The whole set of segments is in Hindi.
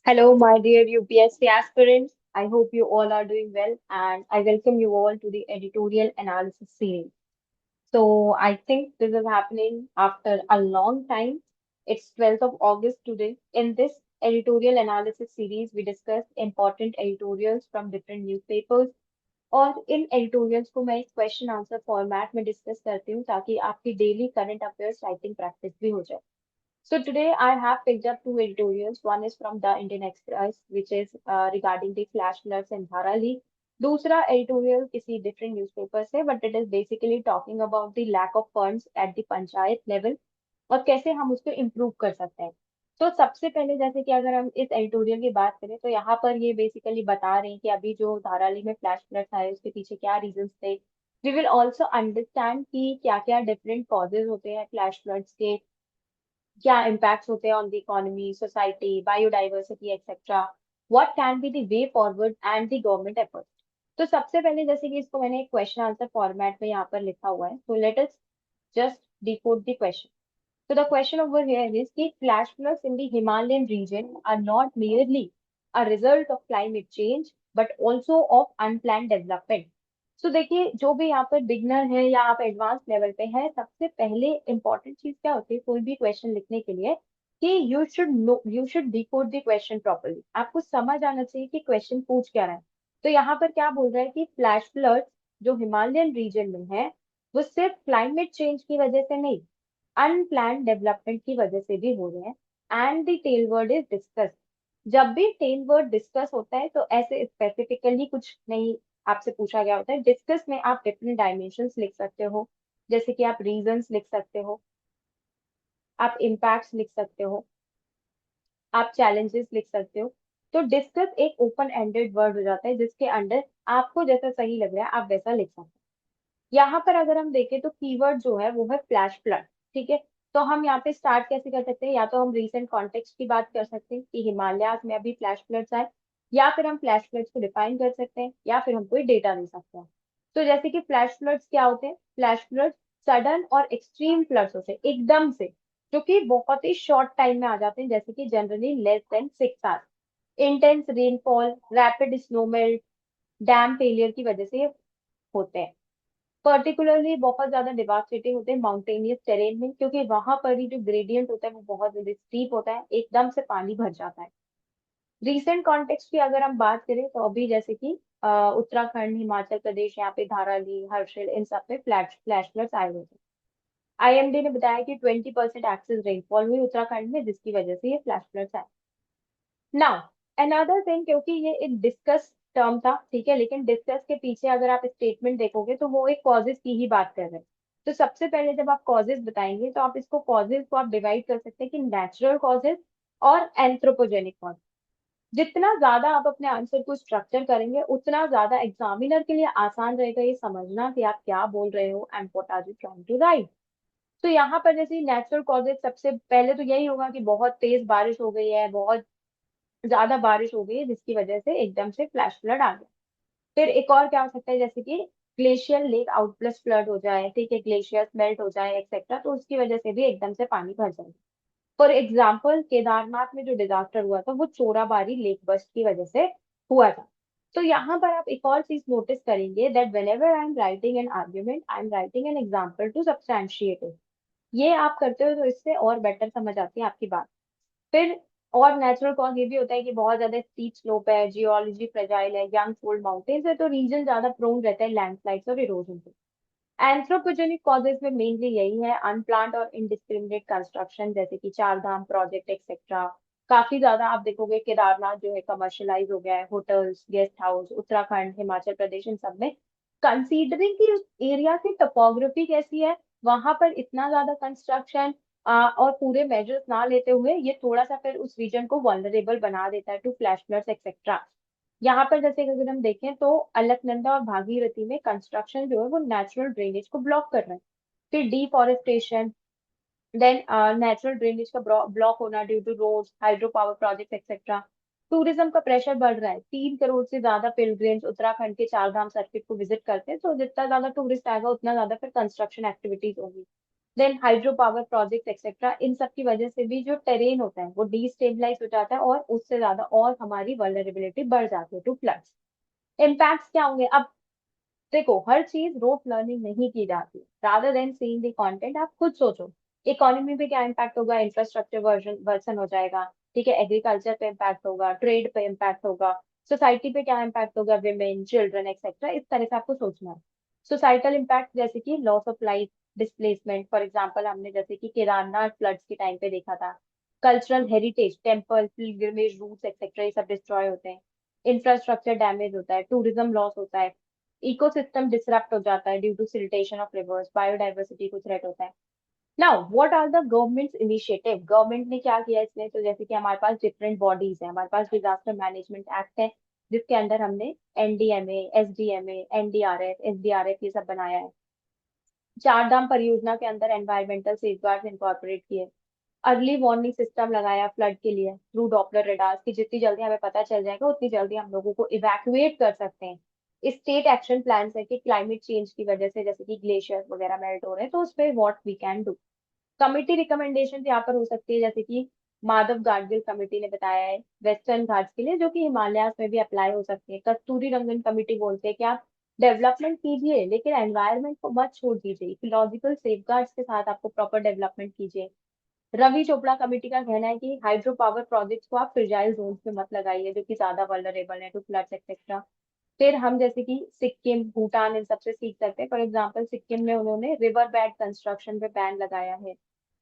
Hello, my dear UPSC aspirants. I hope you all are doing well, and I welcome you all to the editorial analysis series. So, I think this is happening after a long time. It's 12th of August today. In this editorial analysis series, we discuss important editorials from different newspapers और इन एडिटोरियल्स को मैं एक क्वेश्चन आंसर फॉर्मेट में डिस्कस करती हूँ ताकि आपकी daily current affairs writing practice भी हो जाए. So today I have picked up two editorials. One is from the Indian Express, which is regarding the flash floods in Dharali. दूसरा editorial किसी different newspaper से, but it is basically talking about the lack of funds at the panchayat level और कैसे हम उसको improve कर सकते हैं. तो सबसे पहले जैसे कि अगर हम इस एडिटोरियल की बात करें तो यहाँ पर ये बेसिकली बता रहे हैं कि अभी जो धाराली में फ्लैश फ्लड्स आए उसके पीछे क्या रीजंस थे. वी विल ऑल्सो अंडरस्टैंड कि क्या क्या डिफरेंट कॉजेज होते हैं फ्लैश फ्लड्स के, क्या इम्पैक्ट्स होते हैं on the economy, society, biodiversity etcetera. What can be the way forward and the government effort. तो सबसे पहले जैसे कि इसको मैंने एक क्वेश्चन आंसर फॉर्मेट में यहाँ पर लिखा हुआ है, तो let us just decode the question. So the question over here is that flash floods in the Himalayan region are not merely a result of climate change but also of unplanned development. So देखिए जो भी यहाँ पर बिगनर है या आप एडवांस लेवल पे है, सबसे पहले इंपॉर्टेंट चीज क्या होती है कोई भी क्वेश्चन लिखने के लिए कि you should decode the question properly. आपको समझ आना चाहिए कि क्वेश्चन पूछ क्या रहा है. तो यहाँ पर क्या बोल रहा है कि फ्लैश फ्लड जो हिमालयन रीजन में है वो सिर्फ क्लाइमेट चेंज की वजह से नहीं, अनप्लान डेवलपमेंट की वजह से भी हो रहे हैं. And the tell word is discuss. जब भी टेल वर्ड डिस्कस होता है तो ऐसे स्पेसिफिकली कुछ नहीं आपसे पूछा गया होता है. डिस्कस में आप डिफरेंट डायमेंशंस लिख सकते हो, जैसे कि आप रीजंस लिख सकते हो, आप इम्पैक्ट्स लिख सकते हो, आप चैलेंजेस लिख सकते हो. तो डिस्कस एक ओपन एंडेड वर्ड हो जाता है जिसके अंडर आपको जैसा सही लग रहा है आप वैसा लिख सकते हो. यहाँ पर अगर हम देखें तो कीवर्ड जो है वो है फ्लैश फ्लड. ठीक है. तो हम यहाँ पे स्टार्ट कैसे कर सकते हैं, या तो हम रीसेंट कॉन्टेक्स्ट की बात कर सकते हैं कि हिमालयाज में अभी फ्लैश फ्लड्स आए, या फिर हम फ्लैश फ्लड्स को डिफाइन कर सकते हैं, या फिर हम कोई डेटा दे सकते हैं. तो जैसे कि फ्लैश फ्लड्स क्या होते हैं, फ्लैश फ्लड्स सडन और एक्सट्रीम फ्लड्स होते हैं एकदम से, जो कि बहुत ही शॉर्ट टाइम में आ जाते हैं, जैसे कि generally less than 6 hours. Intense rainfall, rapid snowmelt, dam failure की वजह से ये होते हैं. पर्टिकुलरली बहुत ज्यादा डिवास्टेटिंग होते हैं माउंटेनियस टेरेन में, क्योंकि वहां पर ही जो ग्रेडियंट होता है वो बहुत ज्यादा स्टीप होता है, एकदम से पानी भर जाता है. रीसेंट कॉन्टेक्स्ट की अगर हम बात करें तो अभी जैसे कि उत्तराखंड, हिमाचल प्रदेश, यहाँ पे धाराली, हर्षिल, इन सब पे फ्लैश फ्लैश फ्लड्स आए हुए थे. आईएमडी ने बताया कि 20% एक्सेस रेनफॉल हुई उत्तराखंड में, जिसकी वजह से ये फ्लैश फ्लड्स आए. नाउ अनदर थिंग, क्योंकि ये एक डिस्कस टर्म था, ठीक है, लेकिन डिस्कस के पीछे अगर आप स्टेटमेंट देखोगे तो वो एक कॉजेज की ही बात कर रहे हैं. तो सबसे पहले जब आप कॉजेज बताएंगे तो आप इसको कॉजेज को आप डिवाइड कर सकते हैं कि नेचुरल कॉजेज और एंथ्रोपोजेनिक कॉज. जितना ज्यादा आप अपने आंसर को स्ट्रक्चर करेंगे उतना ज्यादा एग्जामिनर के लिए आसान रहेगा ये समझना कि आप क्या बोल रहे हो and what are you trying to write. तो यहाँ पर जैसे नेचुरल कॉजेज सबसे पहले तो यही होगा कि बहुत तेज बारिश हो गई है, बहुत ज्यादा बारिश हो गई है, जिसकी वजह से एकदम से फ्लैश फ्लड आ गया. फिर एक और क्या हो सकता है, जैसे कि ग्लेशियर लेक आउटब्लस्ट फ्लड हो जाए, ठीक है, ग्लेशियर्स मेल्ट हो जाए एक्सेट्रा, तो उसकी वजह से भी एकदम से पानी भर जाए. फॉर एग्जाम्पल केदारनाथ में जो डिजास्टर हुआ था वो चोराबारी लेक बस्ट की वजह से हुआ था. तो यहाँ पर आप एक और चीज नोटिस करेंगे that whenever I am writing an argument I am writing an example to substantiate it. ये आप करते हो तो इससे और बेटर समझ आती है आपकी बात. फिर और नेचुरल कॉज ये भी होता है कि बहुत ज्यादा स्टीप स्लोप है, जियोलॉजी फ्रेजाइल है, यंग फोल्ड माउंटेन्स है, तो रीजन ज्यादा प्रोन रहता है लैंडस्लाइड्स और इरोजन से. एंथ्रोपोजेनिक कॉजेज में मेनली यही है अनप्लान्ड और इनडिस्क्रिमिनेट कंस्ट्रक्शन, जैसे कि चार धाम प्रोजेक्ट एक्सेट्रा. काफी ज्यादा आप देखोगे केदारनाथ जो है कमर्शलाइज हो गया है, hotels, guest house, Uttarakhand, Himachal Pradesh, इन सब में कंसीडरिंग कि उस एरिया की टोपोग्राफी कैसी है, वहां पर इतना ज्यादा कंस्ट्रक्शन और पूरे मेजर्स ना लेते हुए ये थोड़ा सा फिर उस रीजन को वल्नरेबल बना देता है टू फ्लैश फ्लड्स एक्सेट्रा. यहाँ पर जैसे कि अगर हम देखें तो अलकनंदा और भागीरथी में कंस्ट्रक्शन जो है वो नेचुरल ड्रेनेज को ब्लॉक कर रहे हैं. फिर डिफॉरेस्टेशन, देन नेचुरल ड्रेनेज का ब्लॉक होना due to roads, hydro power project etcetera. Tourism का प्रेशर बढ़ रहा है, 3 करोड़ से ज्यादा पिलग्रिम्स उत्तराखंड के चार धाम सर्किट को विजिट करते हैं, तो जितना ज्यादा टूरिस्ट आएगा उतना ज्यादा फिर कंस्ट्रक्शन एक्टिविटीज होगी. Then hydro power project etcetera, इन सब की वजह से भी जो टेरेन होता है वो डिस्टेबलाइज हो जाता है, और उससे ज्यादा और हमारी वल्नरेबिलिटी बढ़ जाती है टू फ्लड्स। इम्पैक्ट्स क्या होंगे अब? देखो, हर चीज रोट लर्निंग नहीं की जाती, rather than seeing the content आप खुद सोचो। इकोनॉमी पे क्या इम्पैक्ट होगा? इंफ्रास्ट्रक्चर वर्सन हो जाएगा, ठीक है, एग्रीकल्चर पे इम्पैक्ट होगा, ट्रेड पे इम्पैक्ट होगा, सोसाइटी पे क्या इम्पैक्ट होगा, विमेन, चिल्ड्रन एक्सेट्रा, इस तरह से आपको सोचना है। सोसाइटल इम्पैक्ट जैसे कि loss of life, displacement, for example हमने जैसे कि केदारनाथ फ्लड्स के टाइम पे देखा था। Cultural heritage, temple, pilgrimage routes etcetera, ये सब डिस्ट्रॉय होते हैं। इंफ्रास्ट्रक्चर डैमेज होता है, टूरिज्म लॉस होता है, इकोसिस्टम डिसरप्ट हो जाता है due to siltation of rivers, biodiversity को थ्रेट होता है। Now what are the government's initiative? Government ने क्या किया इसमें? तो जैसे कि हमारे पास डिफरेंट बॉडीज है, हमारे पास डिजास्टर मैनेजमेंट एक्ट है, जिसके अंदर हमने एनडीएमए, एसडीएमए, एनडीआरएफ, एसडीआरएफ ये सब बनाया है। चार धाम परियोजना के अंदर एनवायरमेंटल सेफगार्ड्स इनकॉर्पोरेट किए। अर्ली वार्निंग सिस्टम लगाया फ्लड के लिए थ्रू डॉपलर रडार्स, की जितनी जल्दी हमें पता चल जाएगा उतनी जल्दी हम लोगों को इवैक्यूएट कर सकते हैं। स्टेट एक्शन प्लान है कि क्लाइमेट चेंज की वजह से जैसे कि ग्लेशियर्स वगैरह मेल्ट हो रहे हैं, तो उस पर what we can do. Committee recommendation यहाँ पर हो सकती है, जैसे कि माधव गाडगिल कमेटी ने बताया है वेस्टर्न घाट्स के लिए, जो कि हिमालयाज में भी अप्लाई हो सकती है। कस्तूरी रंगन कमेटी बोलते हैं कि आप डेवलपमेंट कीजिए लेकिन एनवायरनमेंट को मत छोड़ दीजिए, इकोलॉजिकल सेफगार्ड्स के साथ आपको प्रॉपर डेवलपमेंट कीजिए। रवि चोपड़ा कमेटी का कहना है कि हाइड्रो पावर प्रोजेक्ट्स को आप फ्रिजाइल जोन में मत लगाइए, जो कि ज्यादा वल्नरेबल है टू फ्लड्स एक्सेट्रा। फिर हम जैसे कि सिक्किम, भूटान, इन सबसे सीख सकते हैं। फॉर एग्जांपल सिक्किम में उन्होंने रिवर बेड कंस्ट्रक्शन पे बैन लगाया है,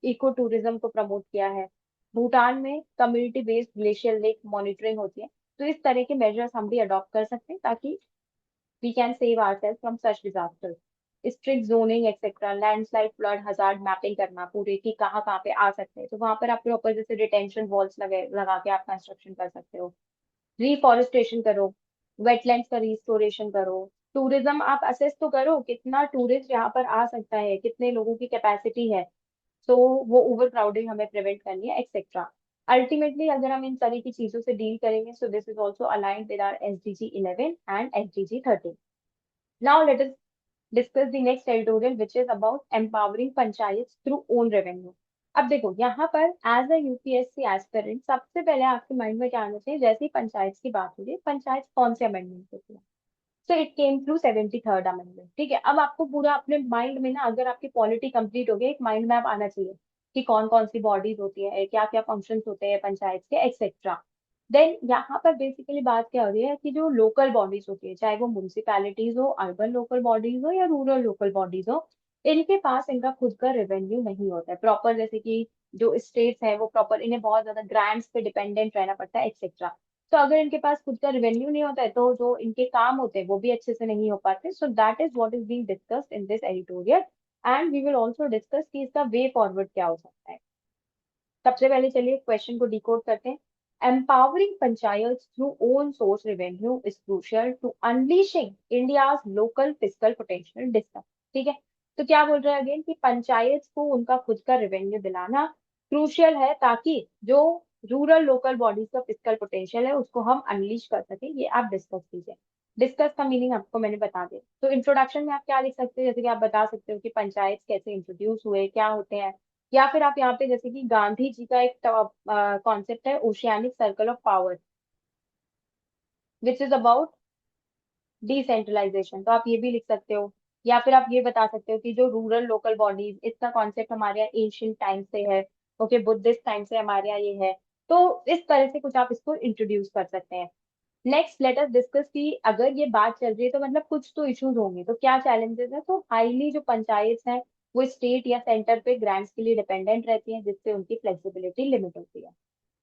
इको टूरिज्म को प्रमोट किया है। भूटान में community based glacier lake monitoring होती है। तो इस तरह के मेजर्स हम भी अडॉप्ट कर सकते हैं ताकि we can save ourselves from such disasters. Strict zoning etcetera, landslide, flood hazard mapping करना पूरे की कहाँ कहाँ पे आ सकते हैं, तो वहां पर आप प्रॉपर जैसे रिटेंशन वॉल्स लगे लगा के आप कंस्ट्रक्शन कर सकते हो। रिफॉरेस्टेशन करो, वेटलैंड्स का रिस्टोरेशन करो। टूरिज्म आप असेस तो करो कितना टूरिस्ट यहाँ पर आ सकता है, कितने लोगों की कैपेसिटी है, तो वो ओवर क्राउडिंग हमें प्रिवेंट करनी है एक्सेट्रा। अल्टीमेटली अगर हम इन तरह की चीजों से डील करेंगे, so this is also aligned with our SDG 11 and SDG 13। Now let us discuss the next editorial, which is about empowering panchayats through own revenue. अब देखो यहाँ पर एज अ यूपीएससी एस्पिरेंट सबसे पहले आपके माइंड में क्या आना चाहिए? जैसे ही पंचायत की बात हो रही है, पंचायत कौन से अमेंडमेंट होती है? So it came through 73rd amendment, ठीक है। अब आपको पूरा अपने माइंड में ना, अगर आपकी पॉलिटी कंप्लीट हो गई, एक माइंड मैप आना चाहिए कि कौन कौन सी बॉडीज होती है, क्या क्या फंक्शंस होते हैं पंचायत के एक्सेट्रा। देन यहाँ पर बेसिकली बात क्या हो रही है कि जो लोकल बॉडीज होती है, चाहे वो म्यूनिसिपैलिटीज हो, अर्बन लोकल बॉडीज हो या रूरल लोकल बॉडीज हो, इनके पास इनका खुद का रेवेन्यू नहीं होता है प्रॉपर। जैसे कि जो स्टेट्स है वो प्रॉपर, इन्हें बहुत ज्यादा ग्रांट्स पे डिपेंडेंट रहना पड़ता है एक्सेट्रा। तो अगर इनके पास खुद का रेवेन्यू नहीं होता है, तो जो इनके काम होते हैं वो भी अच्छे से नहीं हो पाते। So that is what is being discussed in this editorial, and we will also discuss कि इसका वे फॉरवर्ड क्या हो सकता है। सबसे पहले चलिए क्वेश्चन को डिकोड करते हैं। Empowering panchayats through own source revenue is crucial to unleashing India's local fiscal potential discuss। ठीक है, तो क्या बोल रहे हैं अगेन कि पंचायत को उनका खुद का रेवेन्यू दिलाना क्रूशियल है, ताकि जो रूरल लोकल बॉडीज का फिस्कल पोटेंशियल है उसको हम अनलीश कर सके। ये आप डिस्कस कीजिए। डिस्कस का मीनिंग आपको मैंने बता दिया। तो इंट्रोडक्शन में आप क्या लिख सकते हैं? जैसे कि आप बता सकते हो कि पंचायत कैसे इंट्रोड्यूस हुए, क्या होते हैं, या फिर आप यहाँ पे जैसे कि गांधी जी का एक कॉन्सेप्ट है oceanic circle of power, which is about decentralisation, तो आप ये भी लिख सकते हो। या फिर आप ये बता सकते हो कि जो रूरल लोकल बॉडीज, इसका कॉन्सेप्ट हमारे यहाँ एंशियंट टाइम से है, ओके, बुद्धिस्ट टाइम से हमारे यहाँ ये है। तो इस तरह से कुछ आप इसको इंट्रोड्यूस कर सकते हैं। नेक्स्ट लेट अस डिस्कस कि अगर ये बात चल रही है तो मतलब कुछ तो इश्यूज होंगे, तो क्या चैलेंजेस है? तो हाईली जो पंचायत हैं वो स्टेट या सेंटर पे ग्रांट्स के लिए डिपेंडेंट रहती हैं, जिससे उनकी फ्लेक्सिबिलिटी लिमिट होती है।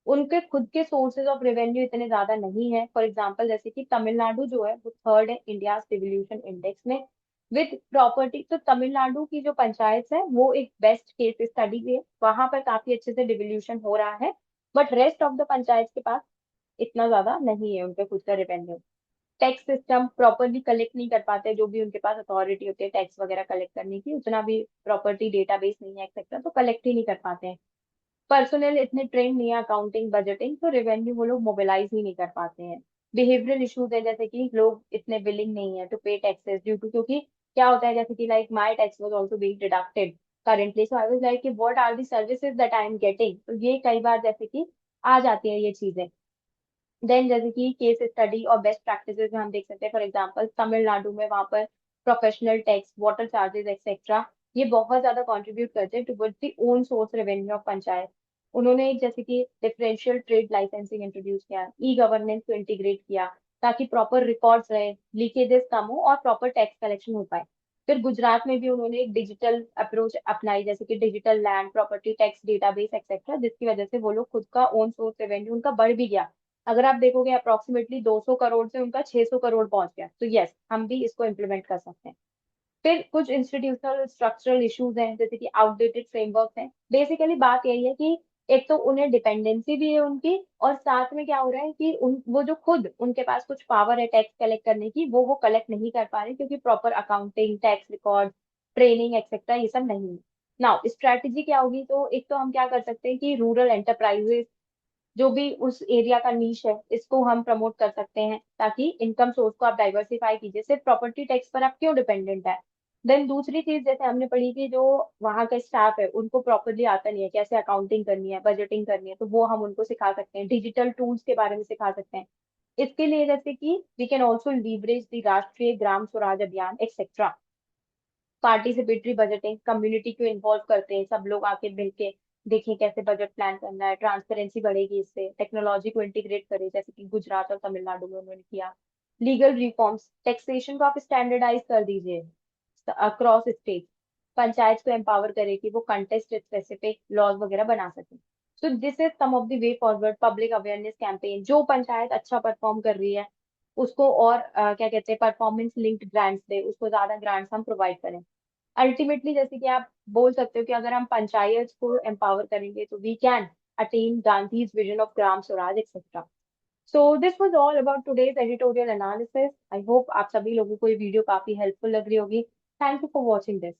उनके खुद के सोर्सेज ऑफ रेवेन्यू इतने ज्यादा नहीं है। फॉर एग्जांपल जैसे कि तमिलनाडु जो है वो थर्ड है इंडिया डिवोल्यूशन इंडेक्स में विद प्रॉपर्टी। तो तमिलनाडु की जो पंचायत है वो एक बेस्ट केस स्टडी है, वहां पर काफी अच्छे से डिवोल्यूशन हो रहा है। But rest of the panchayat के पास इतना ज्यादा नहीं है उनके खुद का revenue. Tax system properly collect नहीं कर पाते, जो भी उनके पास अथॉरिटी होती है टैक्स वगैरह कलेक्ट करने की, उतना भी प्रॉपर्टी डेटाबेस नहीं है एक्सेट्रा, तो कलेक्ट ही नहीं कर पाते हैं। पर्सनल इतने ट्रेंड नहीं है अकाउंटिंग बजटिंग, तो रेवेन्यू वो लोग मोबिलाइज ही नहीं कर पाते हैं। बिहेवियरल इश्यूज है, जैसे कि लोग इतने विलिंग नहीं है टू पे टैक्सेस ड्यू टू, क्योंकि क्या होता है जैसे कि like my tax was also being deducted, currently. So I was like कि what are the services that I am getting? तो ये कई बार जैसे कि आ जाती है ये चीजें। देन जैसे कि केस स्टडी और बेस्ट प्रैक्टिसेस में हम देख सकते हैं, फॉर एग्जांपल तमिलनाडु में वहां पर professional tax, water charges etcetera, ये बहुत ज्यादा कंट्रीब्यूट करते हैं towards the own source revenue of panchayat. उन्होंने जैसे कि डिफरेंशियल ट्रेड लाइसेंसिंग इंट्रोड्यूस किया, ई गवर्नेंस को इंटीग्रेट किया, ताकि प्रॉपर रिकॉर्ड्स रहे, लीकेजेस कम हो और प्रॉपर टैक्स कलेक्शन हो पाए। फिर गुजरात में भी उन्होंने एक डिजिटल अप्रोच अपनाई, जैसे कि digital land property tax database etcetera, जिसकी वजह से वो लोग खुद का ओन सोर्स रेवेन्यू उनका बढ़ भी गया। अगर आप देखोगे अप्रोक्सीमेटली 200 करोड़ से उनका 600 करोड़ पहुंच गया। तो यस, हम भी इसको इम्प्लीमेंट कर सकते हैं। फिर कुछ इंस्टीट्यूशनल स्ट्रक्चरल इश्यूज हैं, जैसे कि आउटडेटेड फ्रेमवर्क हैं। बेसिकली बात यही है कि एक तो उन्हें डिपेंडेंसी भी है उनकी, और साथ में क्या हो रहा है कि उन वो जो खुद उनके पास कुछ पावर है टैक्स कलेक्ट करने की, वो कलेक्ट नहीं कर पा रहे, क्योंकि proper accounting, tax record, training etcetera ये सब नहीं है। नाउ स्ट्रैटेजी क्या होगी? तो एक तो हम क्या कर सकते हैं कि रूरल एंटरप्राइजेस, जो भी उस एरिया का नीश है, इसको हम प्रमोट कर सकते हैं, ताकि इनकम सोर्स को आप डाइवर्सिफाई कीजिए। सिर्फ प्रॉपर्टी टैक्स पर आप क्यों डिपेंडेंट है? देन दूसरी चीज, जैसे हमने पढ़ी कि जो वहाँ का स्टाफ है उनको प्रॉपरली आता नहीं है कैसे अकाउंटिंग करनी है, बजटिंग करनी है, तो वो हम उनको सिखा सकते हैं, डिजिटल टूल्स के बारे में सिखा सकते हैं। इसके लिए जैसे कि we can also leverage the Rashtriya Gram Swaraj Abhiyan etcetera. Participatory budgeting, community को इन्वॉल्व करते हैं, सब लोग आके मिलके देखें कैसे बजट प्लान करना है, ट्रांसपेरेंसी बढ़ेगी इससे। टेक्नोलॉजी को इंटीग्रेट करें, जैसे कि गुजरात और तमिलनाडु में उन्होंने किया। लीगल रिफॉर्म्स, टैक्सेशन को आप स्टैंडर्डाइज कर दीजिए अक्रॉस स्टेट। पंचायत को एम्पावर करें कि वो कंटेस्ट स्पेसिफिक लॉज वगैरह बना सके। So this is some of the way forward. Public awareness campaign, जो पंचायत अच्छा परफॉर्म कर रही है उसको और क्या कहते हैं, परफॉर्मेंस लिंक्ड ग्रांट्स दे, उसको ज्यादा ग्रांट्स हम प्रोवाइड करें। अल्टीमेटली जैसे कि आप बोल सकते हो कि अगर हम पंचायत को एम्पावर करेंगे तो we can attain Gandhi's vision of Gram Swaraj etcetera. So this was all about today's editorial analysis. I hope आप सभी लोगों को ये वीडियो काफी हेल्पफुल लग रही होगी। Thank you for watching this.